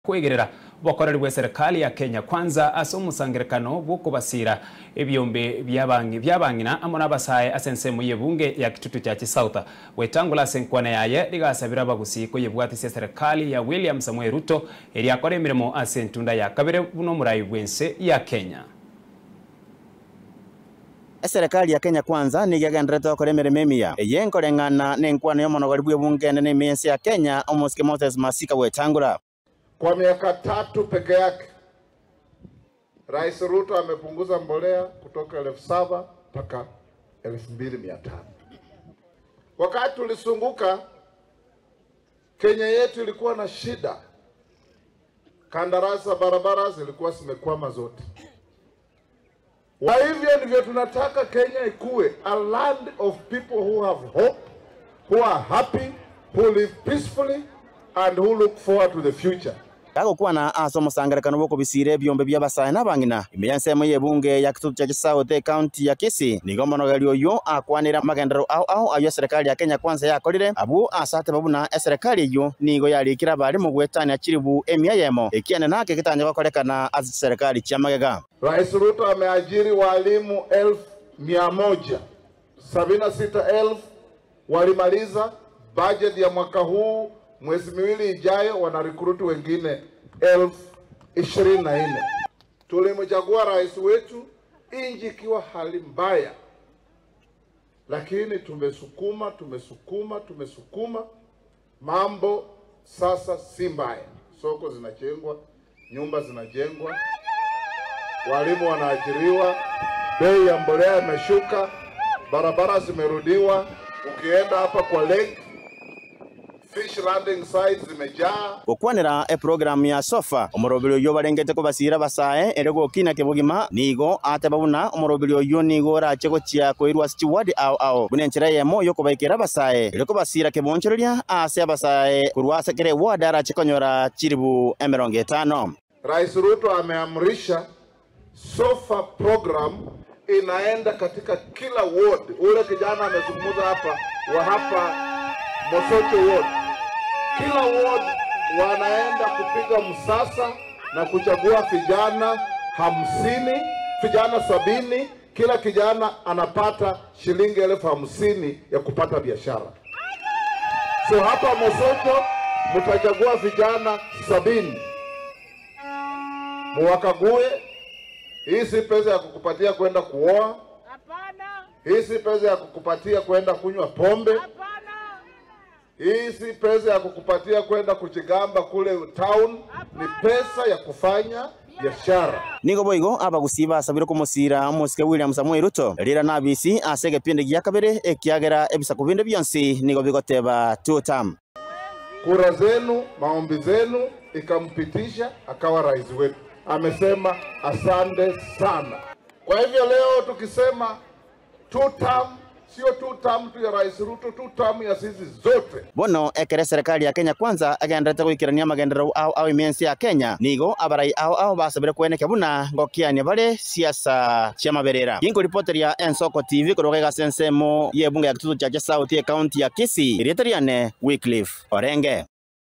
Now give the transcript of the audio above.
kwegerera bokoreri bwa serikali ya Kenya Kwanza ase omusangirikano bw'okubasira ebyombe byabang'ina amo n'abasae ase ensemo y'ebunge ya Kitutu kya Kisauta wetangula ase enkwana yaye ligasabira abagusi koyebwatisia serikali ya William Samuel Ruto eriakora emirimo ase entunda ya kabere buno omurayi bwense ya Kenya. Serikali ya Kenya Kwanza nigegenderete okora emirimo emiya eyenkoreng'ana n'enkwano y'omonogori bw'ebunge n'emensi ya Kenya Omosike Moses Masika wetangula. Kwa miaka 3 peke yake Rais Ruto amepunguza mbolea kutoka 7,000 mpaka 2,500. Wakati tulisunguka Kenya yetu ilikuwa na shida. Kandarasi za barabara zilikuwa zimekwama zote. Kwa hivyo ndivyo tunataka Kenya ikuwe a land of people who have hope, who are happy, who live peacefully and who look forward to the future. Kago kwana aso musangirikano bw'okubisira ebyombe by'abasae n'abang'ina emiyansemo y'ebunge ya Kitutu kya Kisauta county ya Kisii nigo omonogeri oyo akwanira magendero ao ayo serikali ya Kenya Kwanza yakorire abwo asate babuna serikali eyo nigo yarikira bari mu gwetania chiribu emiya yemo ekiane nake kitanje bakorekana ase serikali kya magega. Rais Ruto ameajiri walimu 176,000 walimaliza budget ya mwaka huu. Mwezi miwili ijayo wana recruit wengine 24,000. Tulimchagua rais wetu inji ikiwa hali mbaya, lakini tumesukuma mambo sasa si mbaya. Soko zinajengwa, nyumba zinajengwa, walimu wanaajiriwa, bei ya mbolea imeshuka, barabara zimerudiwa. Ukienda hapa kwa lake fish landing sites zimejaa. Okwanira program ya sofa omorobiri oyo barengete ko basira basae erego kina kebugima nigo ate babuna omorobiri oyo nigo rache gochia koirwa steward ao bunenchera yemo yo kobaikera basae erego basira kebonchereria ase basae kurwa sekere wadara chikonyora chiribu 50. Rais Ruto ameamrisha sofa program inaenda katika kila ward. Ule kijana amezungumza hapa Mosocho ward. Kila ward wanaenda kupiga msasa na kuchagua vijana 50, vijana 70. Kila kijana anapata shilingi 50,000 ya kupata biashara. So hapa Mosocho mtachagua vijana 70. Muwakague. Hii si pesa ya kukupatia kwenda kuoa. Hapana. Hii si pesa ya kukupatia kwenda kunywa pombe. Hapana. Hii si pesa ya kukupatia kwenda kuchigamba kule town. Ni pesa ya kufanya biashara. Nigo boigo abagusiba sabiro kumusira Omosike William Samuel Ruto rira nabisi asege pinde gya kabere ekiagera ebisa kubinde byonsi nigo bigoteba tutam. Kura zenu, maombi zenu ikampitisha akawa rais wetu. Amesema asante sana. Kwa hivyo leo tukisema 2 term, sio 2 term tu ya Rais Ruto, 2 term ya sisi zote. Bono ekere serikali ya Kenya Kwanza agendete gwikirania magendero ao imensi ya Kenya nigo abarai ao basabire kweneke buna ngokiania bare siasa cia maberera. Kingo reporter ya Ensoko TV korogega sensemo yebunge ya Kitutu kya Kisauta county ya Kisii. Rietariane Wycliffe Orenge.